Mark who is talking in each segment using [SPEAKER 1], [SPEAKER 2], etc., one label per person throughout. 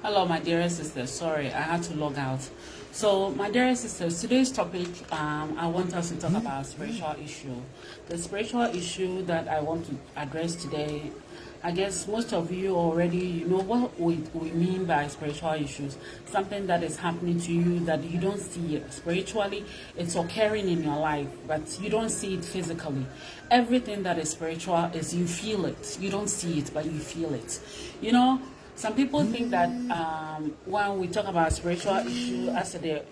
[SPEAKER 1] Hello, my dearest sisters. Sorry, I had to log out. So, my dearest sisters, today's topic, I want us to talk about spiritual issue. The spiritual issue that I want to address today, I guess most of you already know what we mean by spiritual issues. Something that is happening to you that you don't see it. Spiritually, it's occurring in your life, but you don't see it physically. Everything that is spiritual is you feel it. You don't see it, but you feel it. You know, some people think that when we talk about spiritual issue, as the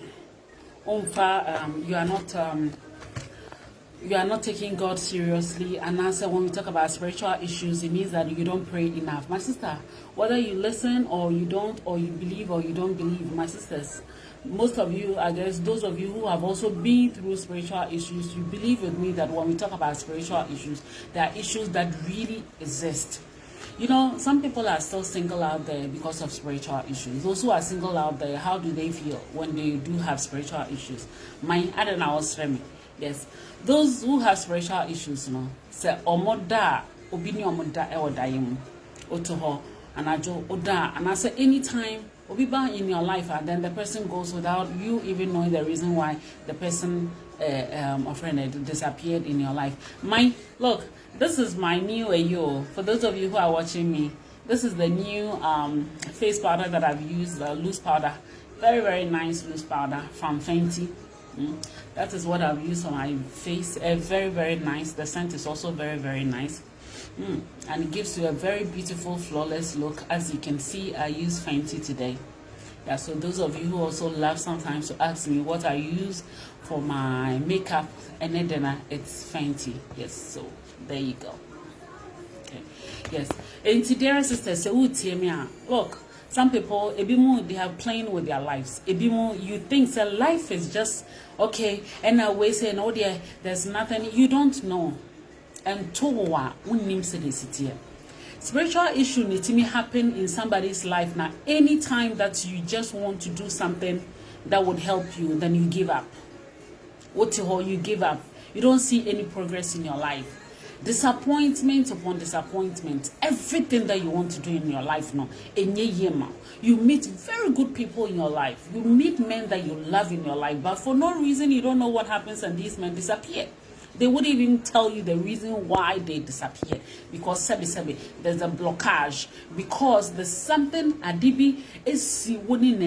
[SPEAKER 1] you are not taking God seriously. And also, when we talk about spiritual issues, it means that you don't pray enough. My sister, whether you listen or you don't, or you believe or you don't believe, my sisters, most of you, I guess, those of you who have also been through spiritual issues, you believe with me that when we talk about spiritual issues, there are issues that really exist. You know, some people are still single out there because of spiritual issues. Those who are single out there, how do they feel when they do have spiritual issues? I don't know. Yes, those who have spiritual issues, say omoda obini omoda eodayim otoho anajo oda, and I say anytime obiba in your life, and then the person goes without you even knowing the reason why the person friend disappeared in your life. Look, this is my new AO. For those of you who are watching me, this is the new face powder that I've used, loose powder. Very, very nice loose powder from Fenty. That is what I've used on my face. Very, very nice. The scent is also very, very nice. And it gives you a very beautiful, flawless look. As you can see, I use Fenty today. Yeah, so those of you who also love sometimes to ask me what I use for my makeup and then it's Fenty. Yes, so there you go. Okay. Yes. And today, sisters, look, some people, they are playing with their lives. You think that life is just okay, and I always say, no, there's nothing. You don't know. And towa unim sedicity. Spiritual issue need to happen in somebody's life now. Anytime that you just want to do something that would help you, then you give up. You give up. You don't see any progress in your life. Disappointment upon disappointment. Everything that you want to do in your life now, you meet very good people in your life. You meet men that you love in your life, but for no reason you don't know what happens, and these men disappear. They wouldn't even tell you the reason why they disappear, because there's a blockage, because there's something adibi is wouldn't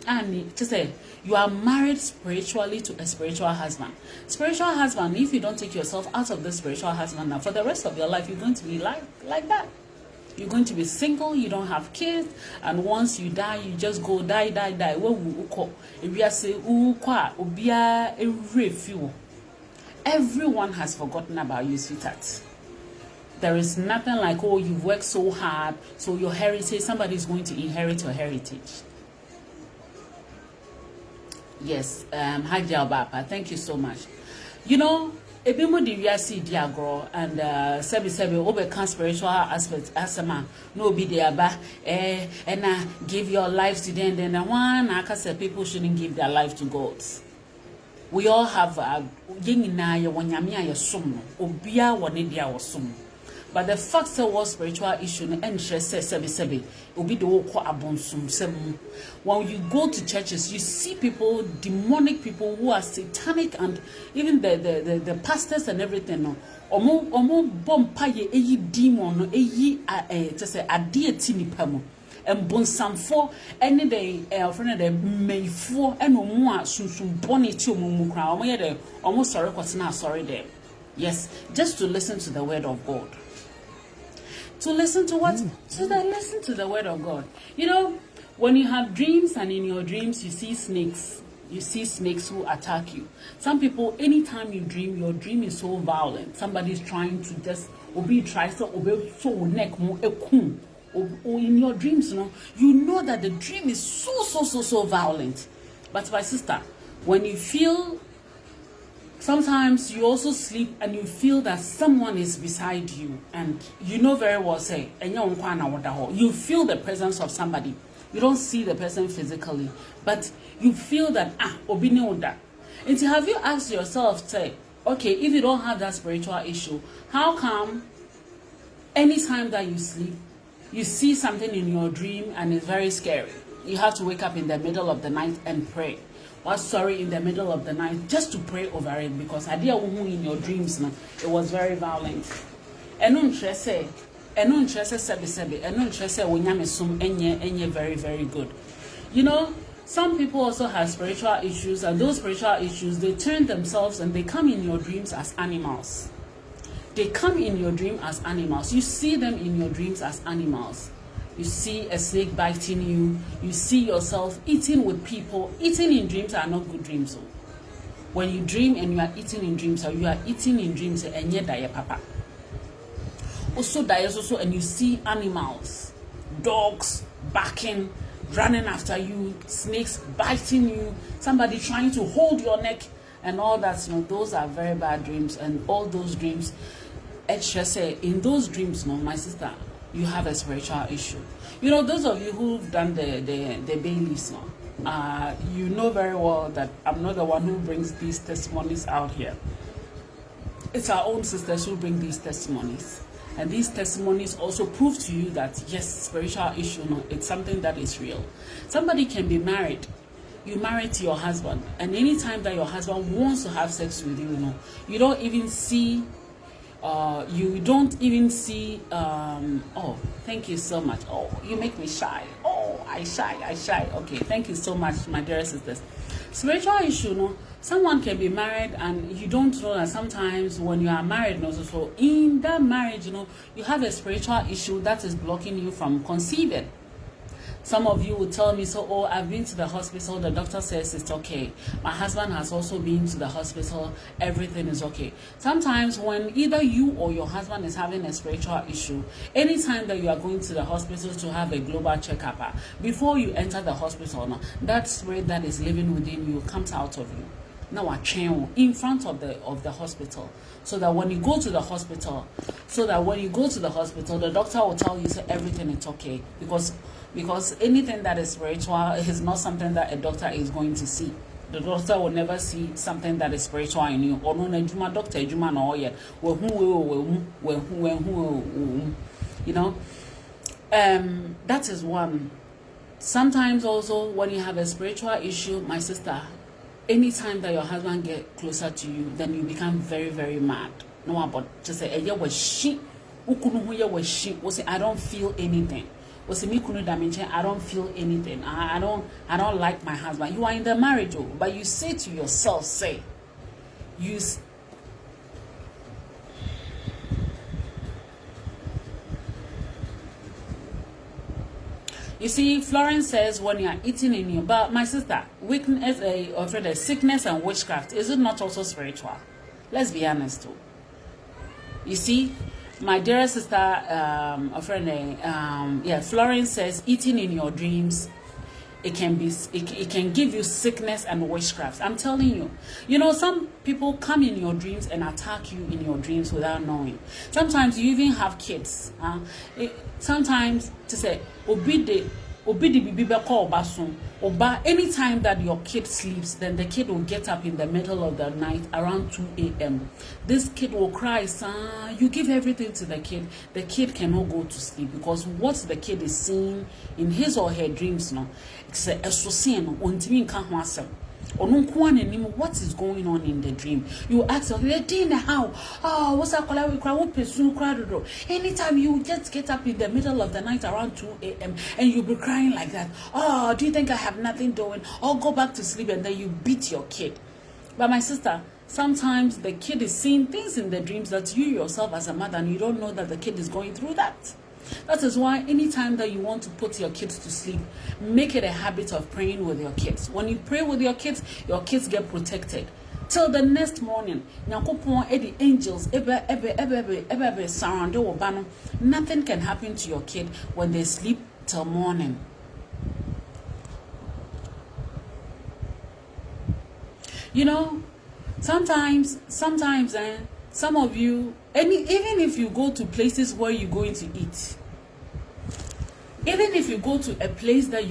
[SPEAKER 1] and to say you are married spiritually to a spiritual husband. Spiritual husband, if you don't take yourself out of the spiritual husband now, for the rest of your life you're going to be like that. You're going to be single, you don't have kids, and once you die, you just go die. Everyone has forgotten about you, sweetheart. There is nothing like, oh, you've worked so hard, so your heritage, somebody is going to inherit your heritage. Yes, Haji Albapa, thank you so much. You know, ebimo di wiase di agro, and sebi obe spiritual aspect asema no be there ba and give your life to them, then one I say people shouldn't give their life to God. We all have but the fact that was spiritual issue and sebi obi de woko abonsum sem. When you go to churches, you see people, demonic people who are satanic, and even the pastors and everything. Omo bompa ye eyi demon eyi to say adie tinipamo. And bonsamfo any day friend de mayfo and omo a sunsun boni ti omo kra omo ye de omo sorry kwatena sorry there. Yes, just to listen to the word of God. To listen to what? Listen to the word of God. You know, when you have dreams, and in your dreams you see snakes who attack you. Some people, anytime you dream, your dream is so violent. Somebody is trying to just try to neck more or in your dreams, you know that the dream is so violent. But my sister, when you feel, sometimes you also sleep and you feel that someone is beside you, and you know very well, say, you feel the presence of somebody. You don't see the person physically, but you feel that, obinioda. And so have you asked yourself, say, okay, if you don't have that spiritual issue, how come anytime that you sleep, you see something in your dream and it's very scary? You have to wake up in the middle of the night and pray. What's sorry in the middle of the night just to pray over it, because idea in your dreams now it was very violent. And untrese sebi and untrese wonyame sum enye very very good. You know, some people also have spiritual issues, and those spiritual issues, they turn themselves and they come in your dreams as animals. They come in your dream as animals. You see them in your dreams as animals. You see a snake biting you. You see yourself eating with people. Eating in dreams are not good dreams. When you dream and you are eating in dreams, or you are eating in dreams, and yet die papa. Also dies also, and you see animals, dogs barking, running after you, snakes biting you, somebody trying to hold your neck, and all that. You know, those are very bad dreams, and all those dreams, in those dreams, no, my sister, you have a spiritual issue. You know, those of you who've done the Baileys, no, you know very well that I'm not the one who brings these testimonies out here. It's our own sisters who bring these testimonies. And these testimonies also prove to you that, yes, spiritual issue, no, it's something that is real. Somebody can be married. You married to your husband, and anytime that your husband wants to have sex with you, no, you don't even see, oh, thank you so much. Oh, you make me shy. Oh, I shy. Okay, thank you so much, my dear sisters. Spiritual issue, no, someone can be married and you don't know that sometimes when you are married, no, so in that marriage, you know, you have a spiritual issue that is blocking you from conceiving. Some of you will tell me, so, oh, I've been to the hospital, the doctor says it's okay. My husband has also been to the hospital, everything is okay. Sometimes when either you or your husband is having a spiritual issue, anytime that you are going to the hospital to have a global checkup, before you enter the hospital, no, that spirit that is living within you comes out of you. Now a chain in front of the hospital, so that when you go to the hospital, the doctor will tell you, say, everything is okay, because anything that is spiritual is not something that a doctor is going to see. The doctor will never see something that is spiritual in you. Or no, doctor, you know, that is one. Sometimes also when you have a spiritual issue, my sister, anytime that your husband get closer to you, then you become very, very mad. No, about to say, I don't feel anything. I don't feel anything. I don't like my husband. You are in the marriage, but you say to yourself, you see, Florence says when you are eating in your, but my sister, weakness, sickness and witchcraft, is it not also spiritual? Let's be honest too. You see, my dear sister, Florence says eating in your dreams, it can give you sickness and witchcraft. I'm telling you. You know, some people come in your dreams and attack you in your dreams without knowing. Sometimes you even have kids. Sometimes to say, anytime that your kid sleeps, then the kid will get up in the middle of the night around 2 a.m. This kid will cry, son. You give everything to the kid cannot go to sleep, because what the kid is seeing in his or her dreams, no, it's a sin. What is going on in the dream? You ask how? Oh, what's that? Anytime you just get up in the middle of the night around 2 a.m. and you'll be crying like that. Oh, do you think I have nothing doing? Or go back to sleep, and then you beat your kid. But my sister, sometimes the kid is seeing things in the dreams that you yourself as a mother, and you don't know that the kid is going through that. That is why anytime that you want to put your kids to sleep, make it a habit of praying with your kids. When you pray with your kids get protected. Till the next morning, the angels, nothing can happen to your kid when they sleep till morning. You know, sometimes, some of you, even if you go to places where you're going to eat, even if you go to a place that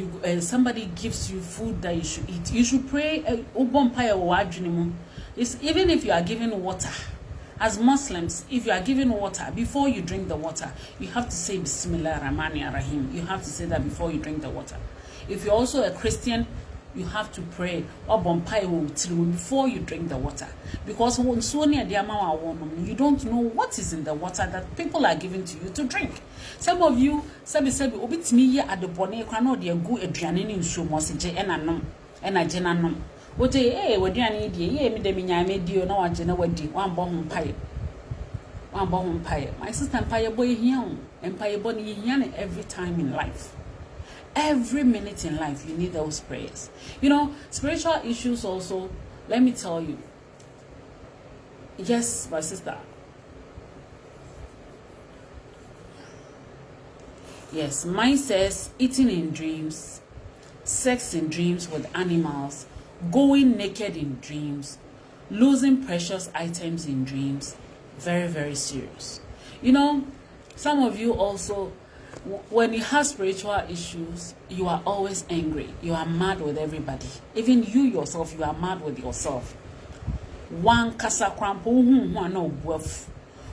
[SPEAKER 1] somebody gives you food that you should eat, you should pray. Even if you are given water, as Muslims, if you are given water, before you drink the water, you have to say Bismillah Rahman Rahim. You have to say that before you drink the water. If you're also a Christian, you have to pray or before you drink the water, because when you don't know what is in the water that people are giving to you to drink. Some of you sabi obit me at the bone crano de go aduane ni nsuo mo se je enanom ena je nanom wote waduane die me de minya me dio na waje na wadi wan bo ho mpae. My sister, mpae boy here, mpae boy here every time in life. Every minute in life, you need those prayers. You know, spiritual issues also, let me tell you. Yes, my sister. Yes, mine says eating in dreams, sex in dreams with animals, going naked in dreams, losing precious items in dreams. Very, very serious. You know, some of you also, when you have spiritual issues, you are always angry. You are mad with everybody. Even you yourself, you are mad with yourself. One kasa krampo no buff.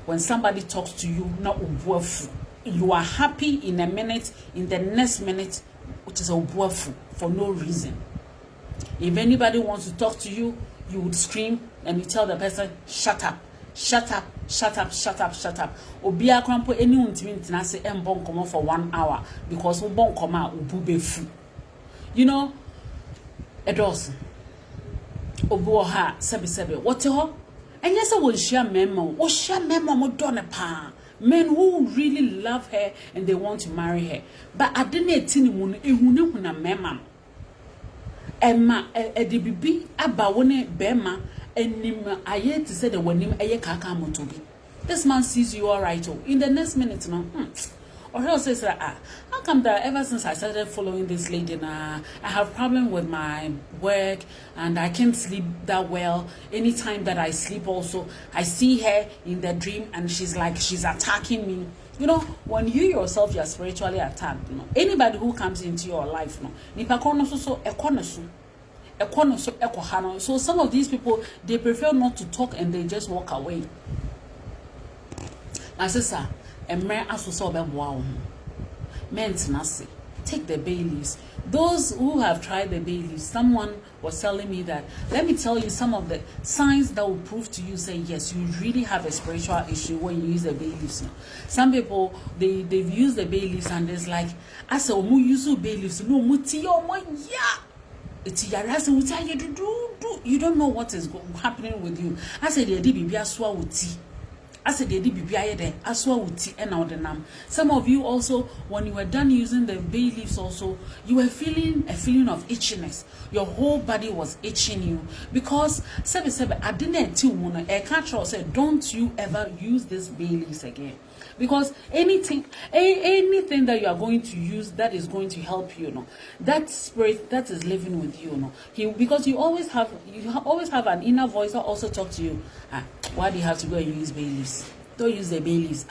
[SPEAKER 1] When somebody talks to you, no buff. You are happy in a minute, in the next minute, which is a buff for no reason. If anybody wants to talk to you, you would scream and you tell the person, shut up. Shut up, shut up, shut up, shut up. Obia krampo eni untimi ntina se embo nkomo for 1 hour because wo bon koma obu befu. You know, edos. Obu ha sebe wote ho? Enye se wo hia memo, wo hia memo mo do ne pa. Men who really love her and they want to marry her. But adene etini mu no ehune huna mema. Emma edibibi aba woni bema enim aye to say the wanim eye kaka motobi. This man sees you all right. In the next minute now, or he says how come that ever since I started following this lady now, I have problem with my work and I can't sleep that well. Anytime that I sleep also, I see her in the dream and she's like she's attacking me. You know, when you yourself you are spiritually attacked, you know, anybody who comes into your life, no, so some of these people, they prefer not to talk and they just walk away. My sister, take the bay leaves. Those who have tried the bay leaves, someone was telling me that, let me tell you some of the signs that will prove to you, say, yes, you really have a spiritual issue when you use the bay leaves. Some people, they've used the bay leaves and it's like, I said, use bay leaves. No, yeah. You don't know what is happening with you. I said, some of you also, when you were done using the bay leaves also, you were feeling a feeling of itchiness. Your whole body was itching you because I didn't said, don't you ever use this bay leaves again. Because anything that you are going to use that is going to help you, that spirit that is living with you, because you always have an inner voice that also talk to you. Why do you have to go and use bay leaves? Don't use the bay leaves.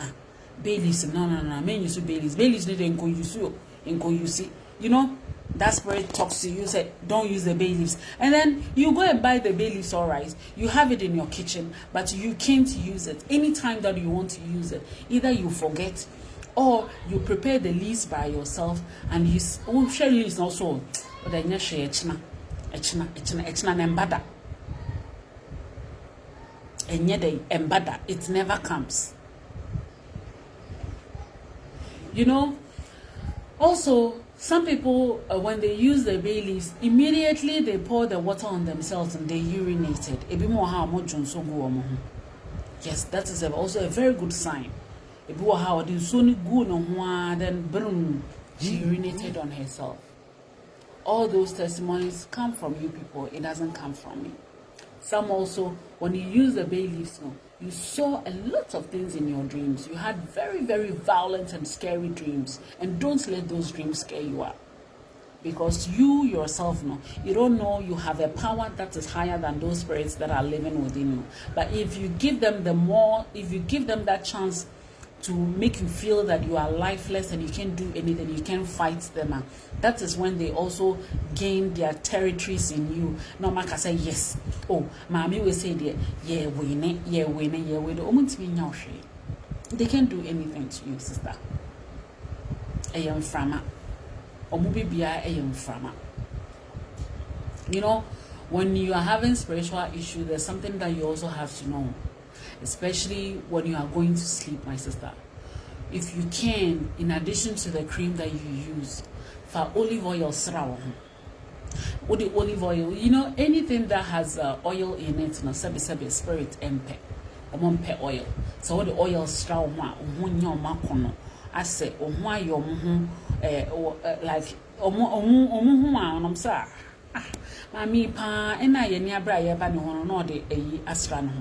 [SPEAKER 1] Bay leaves, no. Men use bay leaves. Bay leaves need to use you. You know, that spirit talks to you, say, don't use the bay leaves. And then you go and buy the bay leaves, all right. You have it in your kitchen, but you can't use it. Anytime that you want to use it, either you forget or you prepare the leaves by yourself and you share leaves also. But then you share echna embada. And yet they embada, it never comes. You know, also, some people, when they use the bay leaves, immediately they pour the water on themselves and they urinate it. Yes, that is also a very good sign. Then she urinated on herself. All those testimonies come from you people. It doesn't come from me. Some also, when you use the bay leaves, you saw a lot of things in your dreams. You had very, very violent and scary dreams. And don't let those dreams scare you up. Because you yourself, you don't know you have a power that is higher than those spirits that are living within you. But if you give them that chance to make you feel that you are lifeless and you can't do anything, you can't fight them, that is when they also gain their territories in you. No man can say yes. Oh, mommy will say there, yeah, winning. They can't do anything to you, sister. I am frama. omubibia frama. You know, when you are having spiritual issue, there's something that you also have to know, especially when you are going to sleep, my sister. If you can, in addition to the cream that you use, for olive oil, or the olive oil, you know, anything that has oil in it, no, sabi spirit empe, pe oil. So what the oil straw one, your macono, I say, why your like I'm sorry. Mami pa ena ye ni abra ye ba ne hono no de eyi asra no.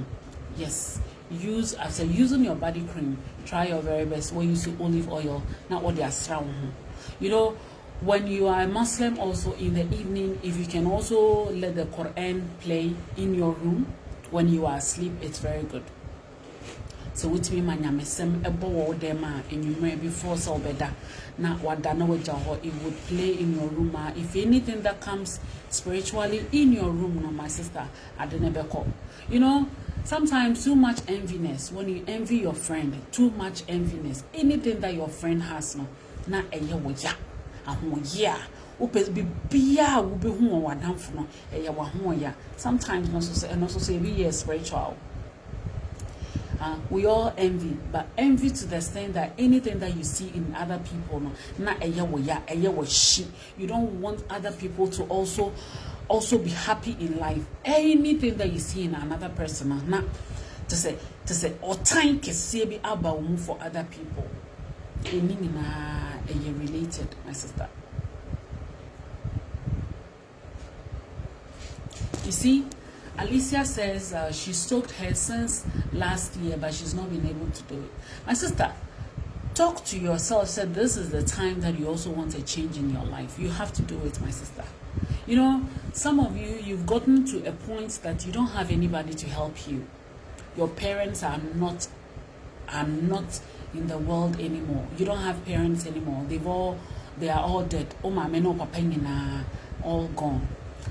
[SPEAKER 1] Yes, use as a using your body cream, try your very best when you use olive oil na all the asra ho. You know, when you are a Muslim also in the evening, if you can also let the Quran play in your room when you are asleep, it's very good. So which mean manyamesem ebo dema and you may before so better na wadana wajaho, it would play in your room. If anything that comes spiritually in your room, no, my sister, adenebeko. You know, sometimes too much enviness, when you envy your friend, too much enviness, anything that your friend has, no, na eye woja aho ya upe bibia wo be hu wadamfo no eye wa ho ya. Sometimes no so say be yes spiritual. We all envy, but envy to the extent that anything that you see in other people, no, na eye wo ya, eye wo shi. You don't want other people to also be happy in life. Anything that you see in another person, na to say or time kese bi aba wo for other people. Eni na eye related, my sister. You see, Alicia says she soaked her since last year, but she's not been able to do it. My sister, talk to yourself. Said this is the time that you also want a change in your life. You have to do it, my sister. You know, some of you've gotten to a point that you don't have anybody to help you. Your parents are not in the world anymore. You don't have parents anymore. They are all dead. Oh my no papa na all gone.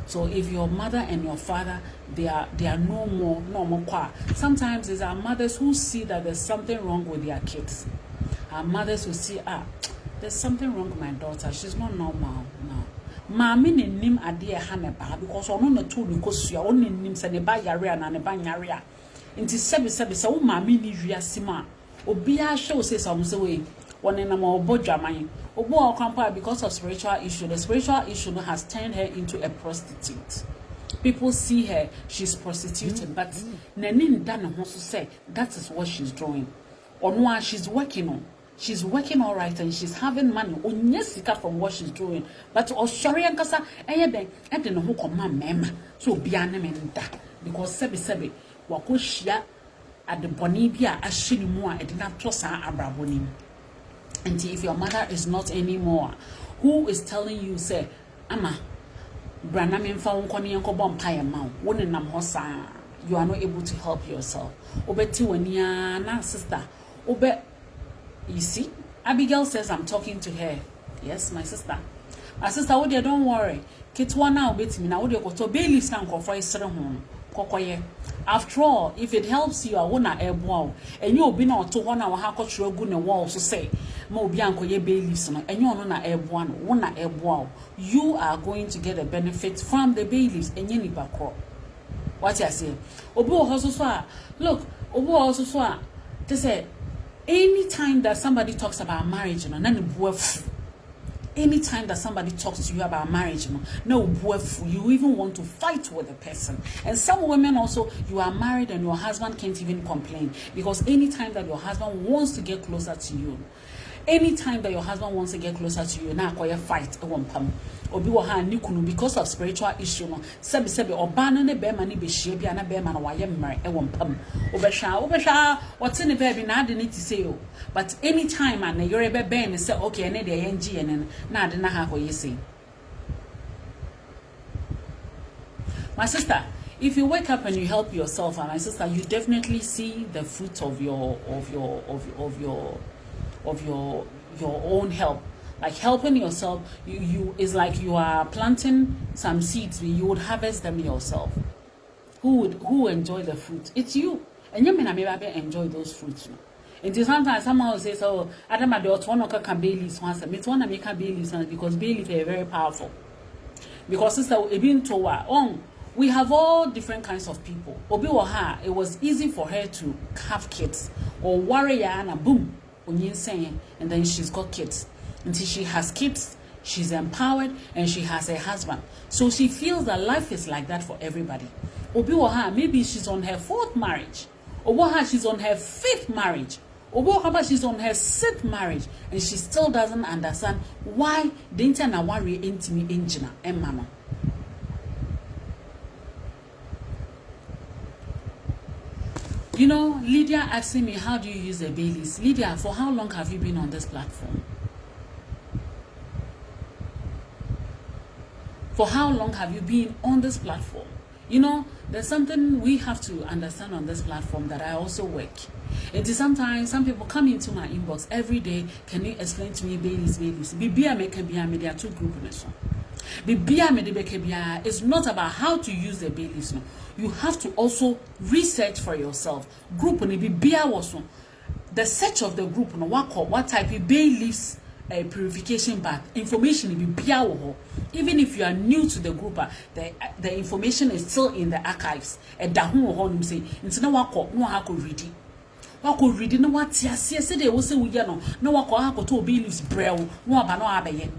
[SPEAKER 1] So if your mother and your father, they are no more qua. Sometimes it's our mothers who see that there's something wrong with their kids. Our mothers will see, there's something wrong with my daughter. She's not normal now. Mami ne nim ade haneba because ono na to because you only nim se ne ba yare na ne ba nyare. Nti sebe se wo mami ni wiase ma. Obi a hwe o say some say we one na ma obodwaman. Obo okampa because of spiritual issue. The spiritual issue has turned her into a prostitute. People see her, she's prostituted, but Nenin done also say that is what she's doing. Or no, she's working on. She's working all right and she's having money. Onyesika from what she's doing. But sorry ankasa eyebe e de no ho koma mema. So bia na menda because sebi wakohia ade boni bia ahye mu a e de na to sa abraboni. And if your mother is not anymore, who is telling you say ama brana memfa wonkone yenko mpaye ma wo nenam ho sa, you are not able to help yourself. Obeti wania na sister obe. You see, Abigail says I'm talking to her. Yes, my sister. My sister, oh dear, don't worry. Kitwa now bet me now. Oh dear, go to bailiffs now. Go for a certain kokoye. After all, if it helps you, I wanna airbow. And you'll be not to 1 hour. How could you go in the wall to say, Mo bianco ye bailiffs, and you're not airbow, wanna airbow. You are going to get a benefit from the bailiffs and any back. What I say? Obo also swa. Look, Obo also swa. To say. Anytime that somebody talks about marriage, anytime that somebody talks to you about marriage, you even want to fight with the person. And some women also, you are married and your husband can't even complain because anytime that your husband wants to get closer to you, now acquire fight obi wo ha ni kunu because of spiritual issue no sebi oba no ne be ma ne be hie bia na be ma na waye mmere e wo mpam obehwa what ne be na ade ne ti say o but anytime na yore be ben ne say okay ne de yenji ene na ade na ha koye say. My sister, if you wake up and you help yourself, and my sister, you definitely see the fruit of your own help. Like helping yourself, you is like you are planting some seeds. You would harvest them yourself. Who enjoy the fruit? It's you. And you may not enjoy those fruits. And sometimes someone will say, so Adam at the Otonoka can Bailey's once, and it's one that make a Bailey's because Bailey's are very powerful. Because sister Ebin Towa on we have all different kinds of people. Obi Waha, it was easy for her to have kids. Or warrior and boom, saying, and then she's got kids. Until she has kids, she's empowered and she has a husband. So she feels that life is like that for everybody. Obi Waha, maybe she's on her 4th marriage. Obi Waha, she's on her 5th marriage. Obi Waha, she's on her 6th marriage. And she still doesn't understand why the internet warrior intimate engine and mama. You know, Lydia asking me, how do you use the Baileys? Lydia, for how long have you been on this platform? For how long have you been on this platform? You know, there's something we have to understand on this platform that I also work. It is sometimes some people come into my inbox every day. Can you explain to me Baileys? Bibia me can be a media two group nation. Bibia me de bekebia is not about how to use the Baileys. No. You have to also research for yourself. Group ni bibia was the search of the group no what type of Baileys purification bath information ni bibia wo. Even if you are new to the group, the information is still in the archives. E da ho ho nim say nti na wakọ no ha ko read. Wakọ read na watia se de wo se wo ye no na wakọ ha ko to Baileys brew no aba no abeye.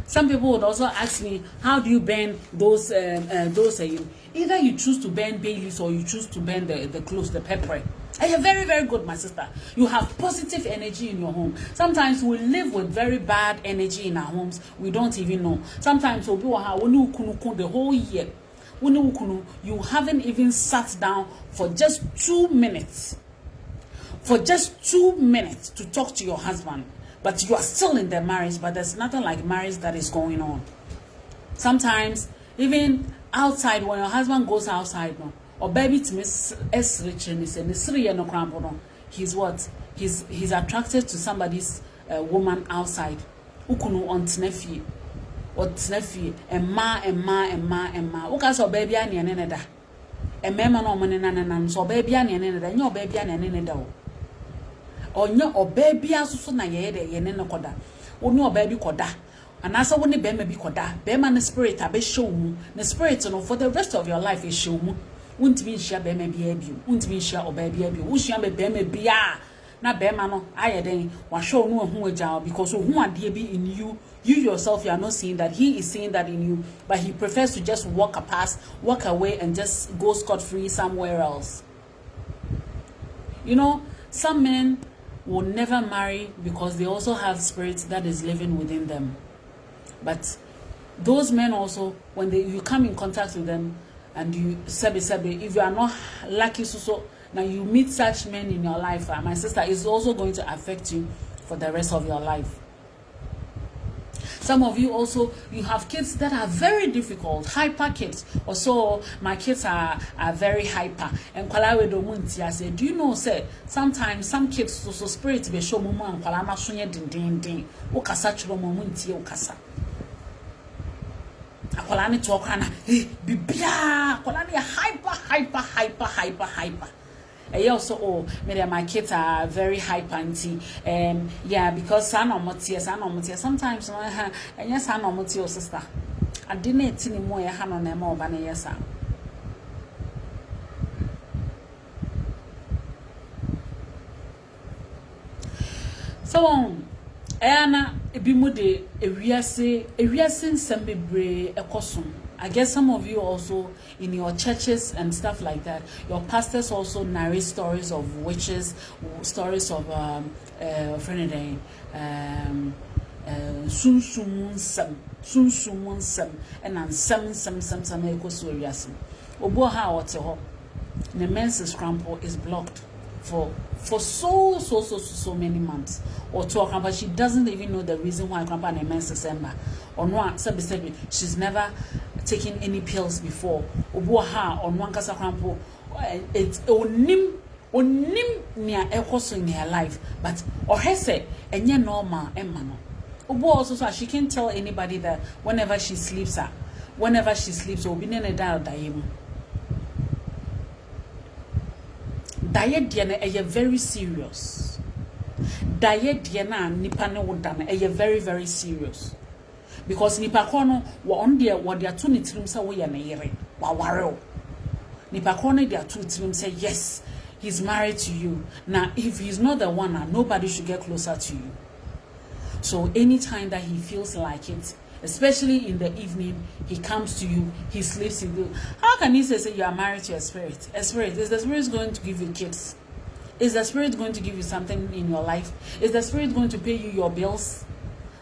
[SPEAKER 1] Some people would also ask me, how do you burn those either you choose to burn Baileys or you choose to burn the cloves, the pepper. And you're very, very good, my sister. You have positive energy in your home. Sometimes we live with very bad energy in our homes. We don't even know. Sometimes the whole year, you haven't even sat down for just 2 minutes. For just 2 minutes to talk to your husband. But you are still in the marriage, but there's nothing like marriage that is going on. Sometimes, even outside, when your husband goes outside, no, or baby to miss S rich and he's what? He's attracted to somebody's woman outside. Ukunu on tnefi or tnefi and ma. Ukas or baby ani aneda. And mema no money so baby ani aneda, your baby ani aneda. Onye obaby asusu na ye ne koda oni obaby koda anasa woni be ma bi koda be ma ne spirit abe show mu ne spirit no for the rest of your life is show mu untimi nhia be ma bi abi untimi nhia obaby abi wo hia be ma bia na be ma no ayeden wa show no hu agya because hu ade bi in you yourself you are not seeing that he is seeing that in you but he prefers to just walk away and just go scot free somewhere else. You know, some men will never marry because they also have spirits that is living within them. But those men also, when you come in contact with them and you sebi, if you are not lucky so now you meet such men in your life, my sister, is also going to affect you for the rest of your life. Some of you also, you have kids that are very difficult, hyper kids. Also, my kids are very hyper. And I said, do you know, say, sometimes some kids so spirit be show mama and kwala na sunye din. Ukasa churo munti ukasa. Akwala ni to kana, bibia, akwala ni hyper. And also, my kids are very hyper auntie. Yeah, because sometimes and yes, I know sister. I didn't see more hand on them more than yes. So Anna ebimude ewiase sembebre ekosum. I guess some of you also in your churches and stuff like that, your pastors also narrate stories of witches, stories of sunsumun and then some equals Obo ha oteho. The men's scramble is blocked for so many months or to her, but she doesn't even know the reason why grandpa and men's December or no she's never taken any pills before. Obuha on one casa crampo it's onim near ekoso in her life, but or her say enye normal emma. Obu also so she can't tell anybody that whenever she sleeps obi ne da dayem. Diet diane very serious. diet na nipa ne wo da na very very serious. Because nipa ko no wo on there wo dia to ne tirim say wo ye ne yere wa ware o. Nipa ko no dia to tirim say yes, he's married to you. Now if he's not the one, nobody should get closer to you. So anytime that he feels like it, especially in the evening, he comes to you, he sleeps in you. How can he say you are married to a spirit? A spirit. Is the spirit going to give you kids? Is the spirit going to give you something in your life? Is the spirit going to pay you your bills?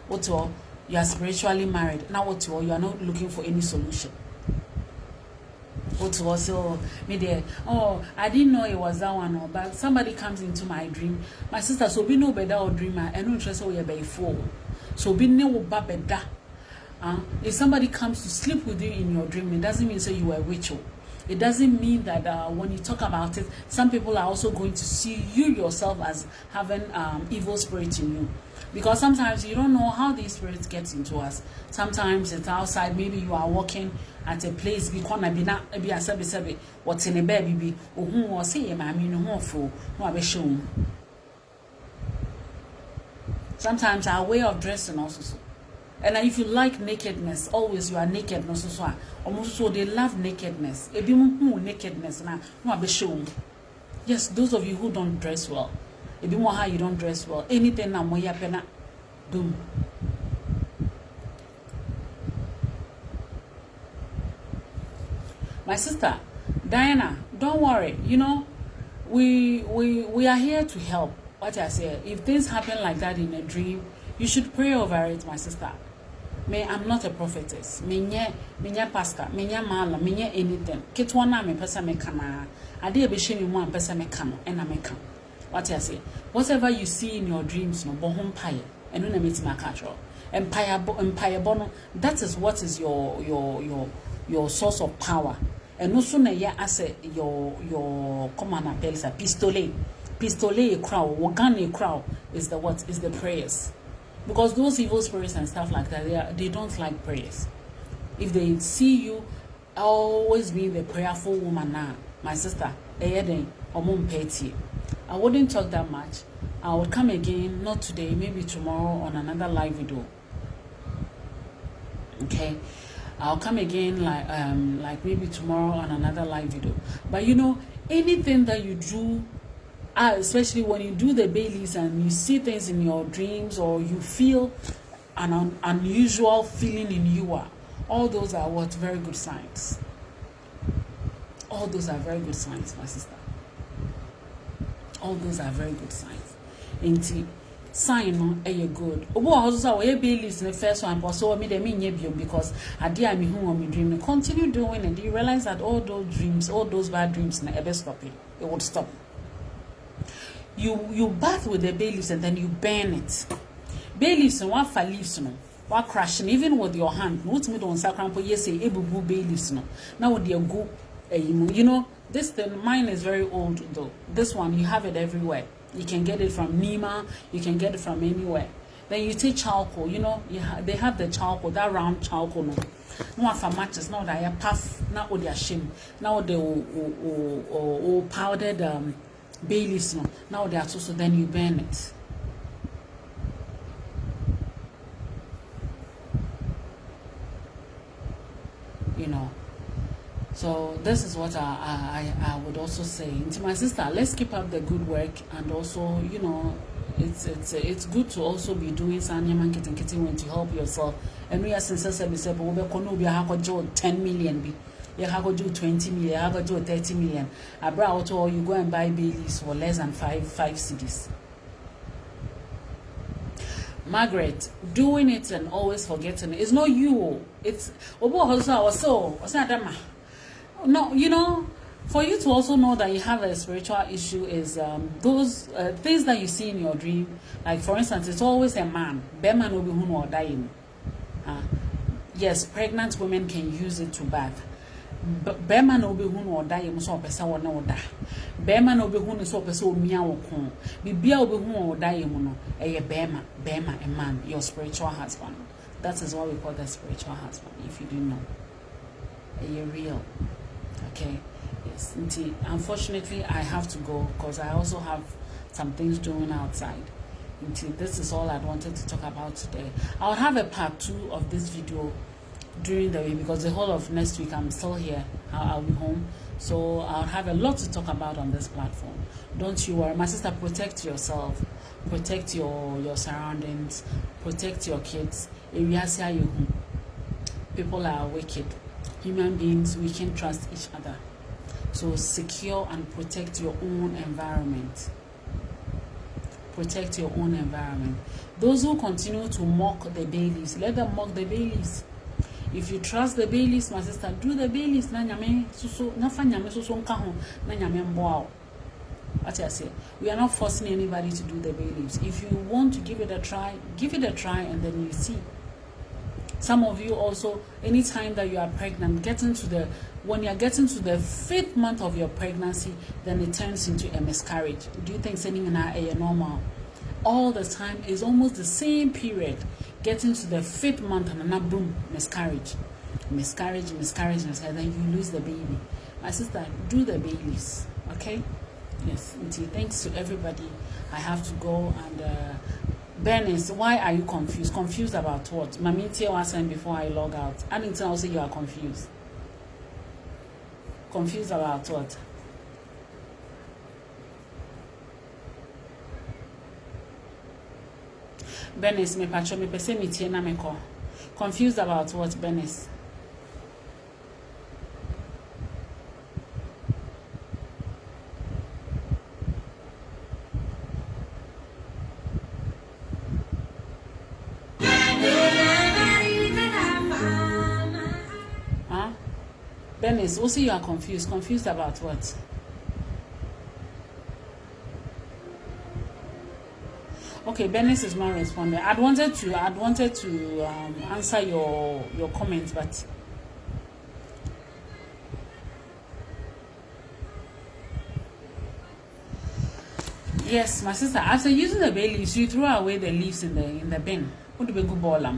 [SPEAKER 1] What all? You are spiritually married. Now what all? You are not looking for any solution. What all? So me there. Oh, I didn't know it was that one. But somebody comes into my dream. My sister, so be no better or dreamer. I don't trust you by fool. So be no better. If somebody comes to sleep with you in your dream, it doesn't mean say you are a witch. It doesn't mean that when you talk about it, some people are also going to see you yourself as having evil spirits in you. Because sometimes you don't know how these spirits get into us. Sometimes it's outside. Maybe you are walking at a place. What's in a baby? Or say, sometimes our way of dressing also. And if you like nakedness, always you are naked. No, so they love nakedness. Nakedness now. Yes, those of you who don't dress well, if you how you don't dress well, anything now moya pena doom. My sister Diana, don't worry. You know, we are here to help. What I say, if things happen like that in a dream, you should pray over it, my sister. I'm not a prophetess. Me pastor. Me mala. Me anything. Ketwana me pesa me kana. Ade be she me mo pesa me kano. Ena me kan. What I say? Whatever you see in your dreams, no bohom paye. Enu na meti makatro. Empire bono. That is what is your source of power. And also na ya ase your command belsa pistolet. Pistolet crowd. Wagane crowd is the what? Is the prayers. Because those evil spirits and stuff like that, they don't like prayers. If they see you always being the prayerful woman now, my sister, I wouldn't talk that much. I will come again, not today, maybe tomorrow on another live video. Okay, I'll come again like maybe tomorrow on another live video. But you know, anything that you do, especially when you do the Baileys and you see things in your dreams or you feel an unusual feeling in you, all those are what? Very good signs. All those are very good signs, my sister. All those are very good signs. Ain't sign no good. Obo also say we Baileys in the first one, but so me dem nye because ade me hu on me dream. Continue doing it. You realize that all those dreams, all those bad dreams, na ebe stop it. It would stop. You bath with the bay leaves and then you burn it. Bay leaves and what for leaves no, what crushing even with your hand. What me don't sacrampo yes say ebubu bay leaves no. Now with your go, you know this thing mine is very old though. This one you have it everywhere. You can get it from Nima. You can get it from anywhere. Then you take charcoal. You know they have the charcoal, that round charcoal no. No for matches now that you puff now with their shame now the powdered bay leaves no. Now they are so then you burn it. You know. So this is what I would also say to my sister. Let's keep up the good work, and also you know it's good to also be doing something when to help yourself. And we are sincere we say but we no be ha go 10 million be. You have to do 20 million, you have to do 30 million. Abroad, or you go and buy Baileys for less than 5 cedis. Margaret, doing it and always forgetting it. It's not you. It's no, you know, for you to also know that you have a spiritual issue is those things that you see in your dream. Like for instance, it's always a man. Bear will be who or dying. Yes, pregnant women can use it to bath. Bema no be hu no oda yem so opese wo na oda. Bema no be hu no so opese o mia wo kon. Bibia o be hu oda yem no eye bema a man, your spiritual husband. That is what we call the spiritual husband, if you didn't know. Eye real. Okay. Yes. Unfortunately, I have to go because I also have some things doing outside. This is all I wanted to talk about today. I'll have a part 2 of this video during the week, because the whole of next week I'm still here. I'll be home, so I'll have a lot to talk about on this platform. Don't you worry, my sister. Protect yourself, protect your surroundings, protect your kids. People are wicked. Human beings, we can trust each other. So secure and protect your own environment. Protect your own environment. Those who continue to mock the bailiffs, let them mock the bailiffs. If you trust the bailiffs, my sister, do the bailiffs. Na nyame susu, na fa nyame susu nka ho, na nyame mboa. What I say, we are not forcing anybody to do the bailiffs. If you want to give it a try, and then you see. Some of you also, anytime that you are pregnant, when you are getting to the 5th month of your pregnancy, then it turns into a miscarriage. Do you think sending in a normal? All the time is almost the same period. Getting to the 5th month and then boom, miscarriage. Then you lose the baby. My sister, do the babies, okay? Yes, thanks to everybody. I have to go. And Bernice, why are you confused? Confused about what? Mamiti was saying before I log out. I didn't say you are confused. Confused about what? Bernice, me pacho me pese mi tie na me ko. Confused about what, Bernice? Bernice, also you are confused. Confused about what? Okay, Bernice is not responding. I'd wanted to answer your comments, but yes, my sister. After using the bay leaves, you throw away the leaves in the bin. What do we go ball?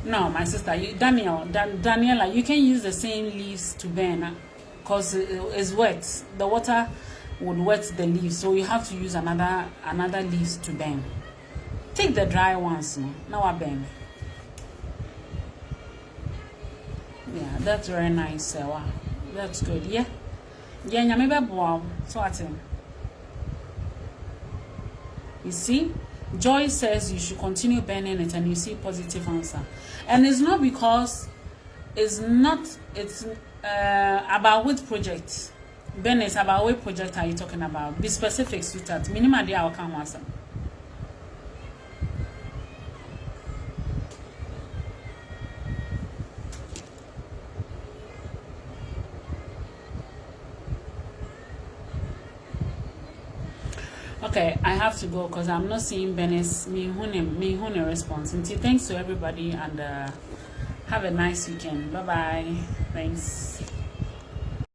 [SPEAKER 1] No, my sister, Daniela, you can use the same leaves to burn because it's wet. The water would wet the leaves, so you have to use another leaves to burn. Take the dry ones, no? Now I burn. Yeah, that's very nice. Wow, that's good. Yeah, maybe wow. So I think. You see, Joy says you should continue burning it, and you see positive answer. And it's not because it's about which project. Ben, it's about what project are you talking about? Be specific, sweetheart. Minimum idea I'll come answer. Okay, I have to go because I'm not seeing Benny's me response. And thanks to everybody, and have a nice weekend. Bye bye. Thanks.